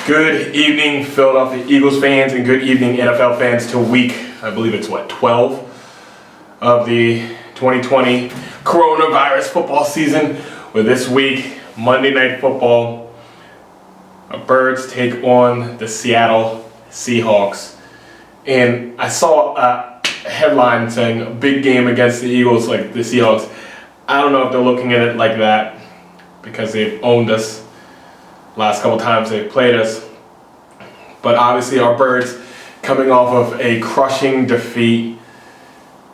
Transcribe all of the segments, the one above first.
Good evening, Philadelphia Eagles fans, and good evening, NFL fans, to week, I believe it's 12 of the 2020 coronavirus football season. With this week, Monday Night Football, our Birds take on the Seattle Seahawks. And I saw a headline saying a big game against the Eagles, like the Seahawks. I don't know if they're looking at it like that because they've owned us last couple times they've played us. But obviously our Birds coming off of a crushing defeat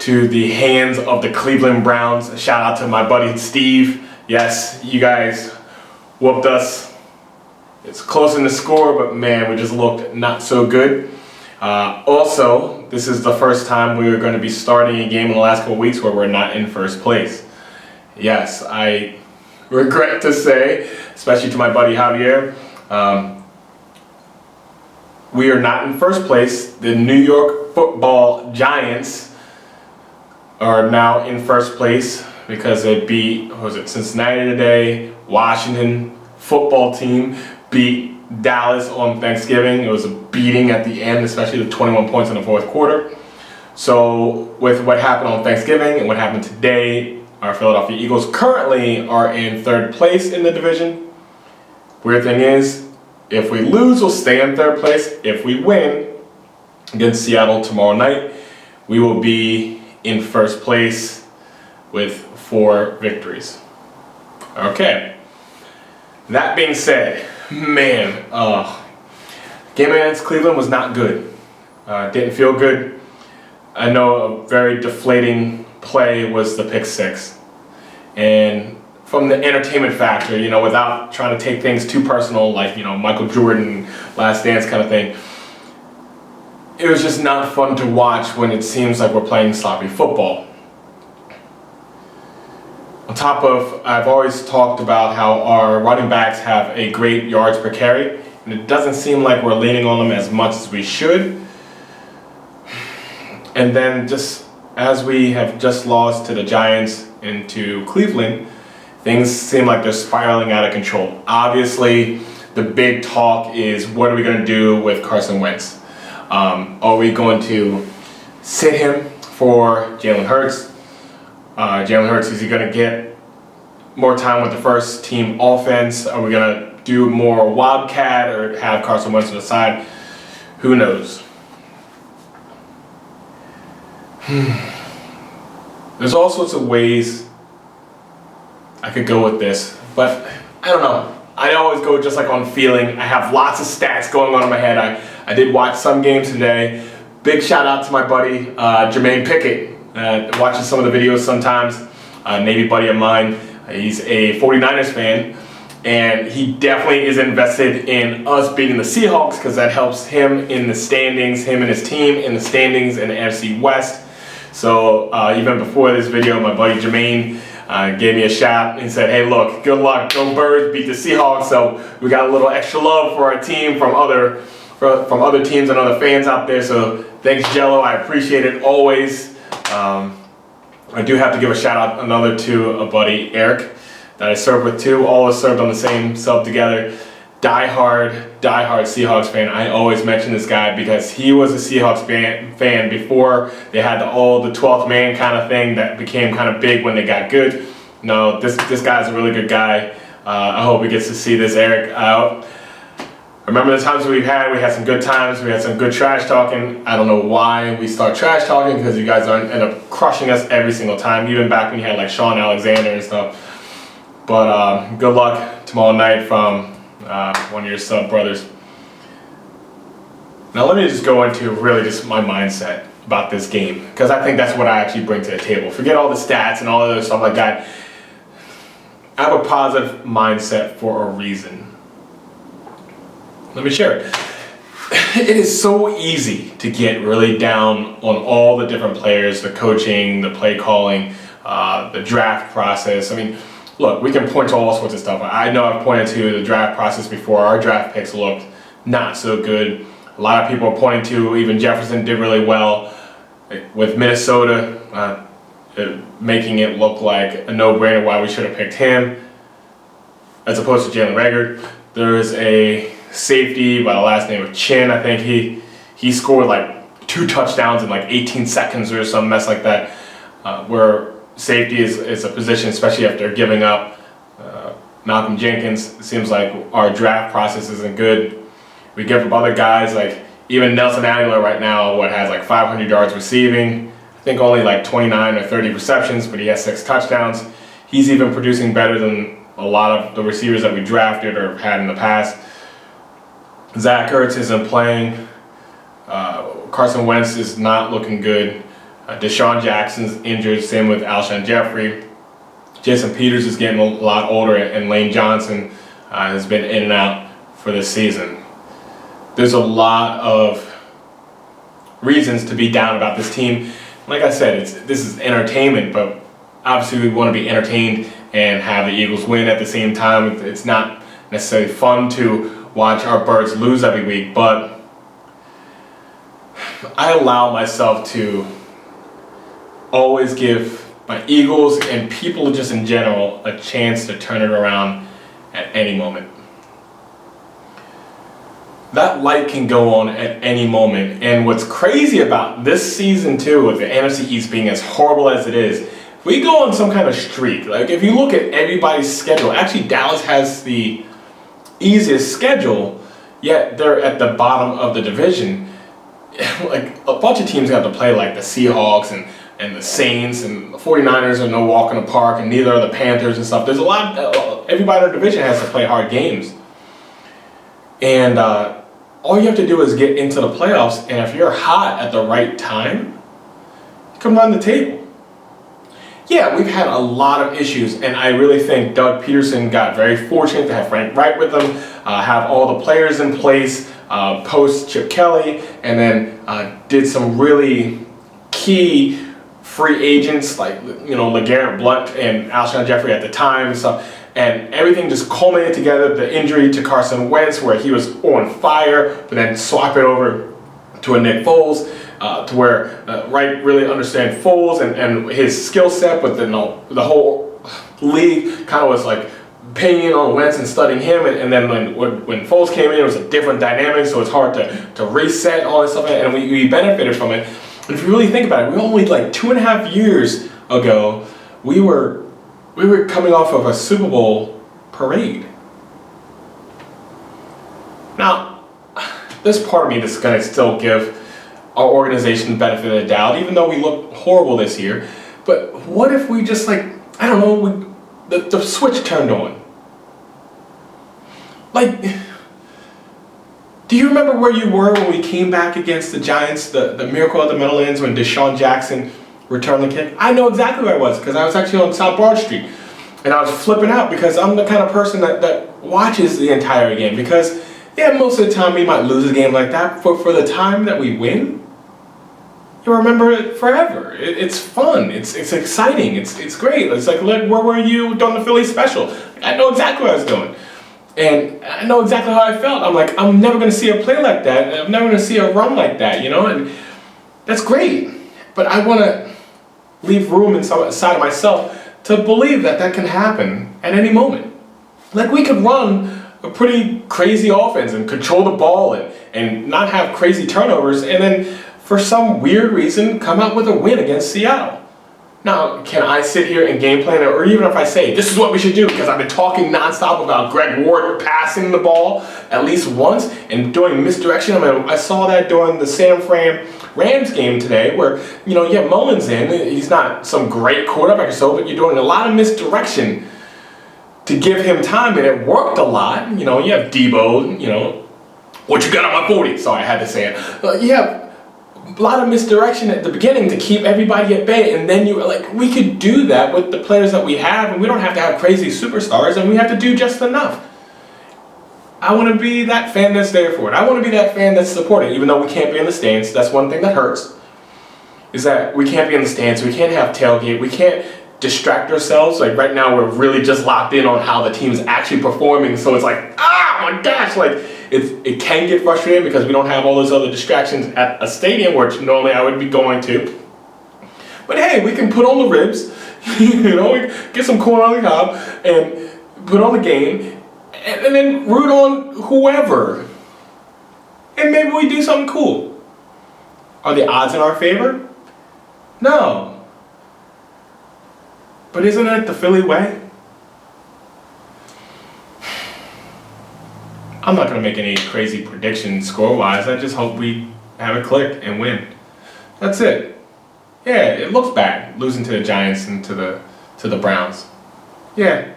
to the hands of the Cleveland Browns. A shout out to my buddy Steve. Yes, you guys whooped us. It's close in the score, but man, we just looked not so good. Also, this is the first time we are going to be starting a game in the last couple weeks where we're not in first place. Yes, I regret to say, especially to my buddy Javier, we are not in first place. The New York Football Giants are now in first place because they beat, Cincinnati today. Washington football team beat Dallas on Thanksgiving. It was a beating at the end, especially the 21 points in the fourth quarter. So with what happened on Thanksgiving and what happened today, our Philadelphia Eagles currently are in third place in the division. Weird thing is, if we lose, we'll stay in third place. If we win against Seattle tomorrow night, we will be in first place with 4 victories. Okay. That being said, man, game against Cleveland was not good. Didn't feel good. I know a very deflating play was the pick 6. And from the entertainment factor, without trying to take things too personal, like, Michael Jordan, Last Dance kind of thing, it was just not fun to watch when it seems like we're playing sloppy football. On top of, I've always talked about how our running backs have a great yards per carry, and it doesn't seem like we're leaning on them as much as we should. And then just as we have just lost to the Giants and to Cleveland, things seem like they're spiraling out of control. Obviously, the big talk is, what are we going to do with Carson Wentz? Are we going to sit him for Jalen Hurts? Jalen Hurts, is he going to get more time with the first team offense? Are we going to do more Wildcat or have Carson Wentz on the side? Who knows? There's all sorts of ways I could go with this, but I don't know. I always go just like on feeling. I have lots of stats going on in my head. I did watch some games today. Big shout out to my buddy Jermaine Pickett. Watches some of the videos sometimes. Navy buddy of mine. He's a 49ers fan, and he definitely is invested in us beating the Seahawks because that helps him in the standings, him and his team in the standings in the NFC West. So even before this video, my buddy Jermaine gave me a shout and said, hey, look, good luck, go Birds, beat the Seahawks. So we got a little extra love for our team from other teams and other fans out there. So thanks, Jello. I appreciate it always. I do have to give a shout out to a buddy, Eric, that I served with too. All of us served on the same sub together. Die-hard Seahawks fan. I always mention this guy because he was a Seahawks fan before they had the 12th man kind of thing that became kind of big when they got good. No, this guy's a really good guy. I hope he gets to see this, Eric. Remember the times we had some good times, we had some good trash talking. I don't know why we start trash talking, because you guys end up crushing us every single time, even back when you had like Sean Alexander and stuff. But good luck tomorrow night from one of your sub brothers. Now let me just go into really just my mindset about this game, because I think that's what I actually bring to the table. Forget all the stats and all the other stuff like that. I have a positive mindset for a reason. Let me share it. It is so easy to get really down on all the different players, the coaching, the play calling, the draft process. I mean, look, we can point to all sorts of stuff. I know I've pointed to the draft process before. Our draft picks looked not so good. A lot of people are pointing to even Jefferson did really well with Minnesota, making it look like a no-brainer why we should have picked him. as opposed to Jalen Rager. There is a safety by the last name of Chin. I think he scored like 2 touchdowns in like 18 seconds or some mess like that, where safety is a position, especially after giving up Malcolm Jenkins. It seems like our draft process isn't good. We give up other guys, like even Nelson Aguilar right now, has like 500 yards receiving. I think only like 29 or 30 receptions, but he has 6 touchdowns. He's even producing better than a lot of the receivers that we drafted or had in the past. Zach Ertz isn't playing. Carson Wentz is not looking good. Deshaun Jackson's injured, same with Alshon Jeffrey. Jason Peters is getting a lot older, and Lane Johnson has been in and out for this season. There's a lot of reasons to be down about this team. Like I said, this is entertainment, but obviously we want to be entertained and have the Eagles win at the same time. It's not necessarily fun to watch our birds lose every week, but I allow myself to always give my Eagles and people just in general a chance to turn it around at any moment. That light can go on at any moment, and what's crazy about this season too, with the NFC East being as horrible as it is, if we go on some kind of streak, like if you look at everybody's schedule, actually Dallas has the easiest schedule, yet they're at the bottom of the division. Like a bunch of teams have to play like the Seahawks and the Saints, and the 49ers are no walk in the park, and neither are the Panthers and stuff. There's a lot, everybody in our division has to play hard games. And all you have to do is get into the playoffs, and if you're hot at the right time, you come run the table. Yeah, we've had a lot of issues, and I really think Doug Peterson got very fortunate to have Frank Wright with them, have all the players in place, post Chip Kelly, and then did some really key free agents like LeGarrette Blount and Alshon Jeffrey at the time and stuff. And everything just culminated together. The injury to Carson Wentz, where he was on fire, but then swap it over to a Nick Foles, to where Wright really understands Foles and his skill set, but then the whole league kind of was like paying in on Wentz and studying him. And then when Foles came in, it was a different dynamic, so it's hard to reset all this stuff, and we benefited from it. And if you really think about it, we only like 2.5 years ago, we were coming off of a Super Bowl parade. Now, there's part of me that's going to still give our organization the benefit of the doubt, even though we look horrible this year. But what if we just the switch turned on? Like, do you remember where you were when we came back against the Giants, the Miracle at the Meadowlands, when Deshaun Jackson returned the kick? I know exactly where I was, because I was actually on South Broad Street. And I was flipping out, because I'm the kind of person that watches the entire game. Because, yeah, most of the time we might lose a game like that. For the time that we win, you'll remember it forever. It's fun. It's exciting. It's great. It's like, where were you during the Philly special? I know exactly what I was doing. And I know exactly how I felt. I'm like, I'm never going to see a play like that. I'm never going to see a run like that, And that's great. But I want to leave room inside of myself to believe that can happen at any moment. Like, we could run a pretty crazy offense and control the ball and not have crazy turnovers, and then for some weird reason come out with a win against Seattle. Now, can I sit here and game plan it, or even if I say, this is what we should do, because I've been talking nonstop about Greg Ward passing the ball at least once and doing misdirection. I mean, I saw that during the San Fran Rams game today, where, you have Mullins in. He's not some great quarterback or so, but you're doing a lot of misdirection to give him time, and it worked a lot. You have Debo, what you got on my 40? Sorry, I had to say it. You have a lot of misdirection at the beginning to keep everybody at bay, and then we could do that with the players that we have, and we don't have to have crazy superstars, and we have to do just enough. I want to be that fan that's there for it. I want to be that fan that's supporting, even though we can't be in the stands. That's one thing that hurts, is that we can't be in the stands. We can't have tailgate. We can't distract ourselves. Like right now, we're really just locked in on how the team's actually performing. So it's like, my gosh, it can get frustrating because we don't have all those other distractions at a stadium, which normally I would be going to. But hey, we can put on the ribs, get some corn on the cob, and put on the game, and then root on whoever. And maybe we do something cool. Are the odds in our favor? No. But isn't that the Philly way? I'm not going to make any crazy predictions score-wise. I just hope we have a click and win. That's it. Yeah, it looks bad losing to the Giants and to the Browns. Yeah.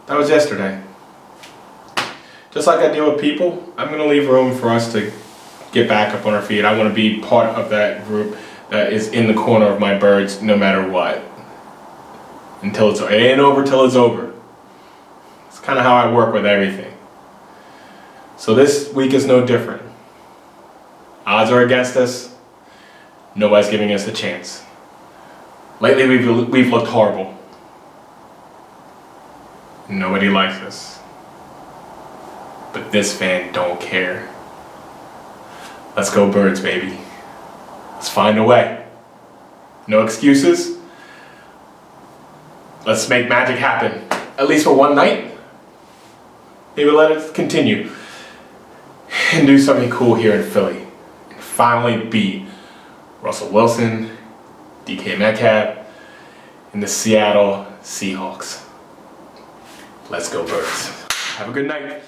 That was yesterday. Just like I deal with people, I'm going to leave room for us to get back up on our feet. I want to be part of that group that is in the corner of my birds no matter what. Until it's over. It ain't over till it's over. It's kind of how I work with everything. So this week is no different. Odds are against us. Nobody's giving us a chance. Lately we've looked horrible. Nobody likes us. But this fan don't care. Let's go Birds, baby. Let's find a way. No excuses. Let's make magic happen. At least for one night. Maybe let it continue. And do something cool here in Philly. And finally beat Russell Wilson, DK Metcalf, and the Seattle Seahawks. Let's go Birds. Have a good night.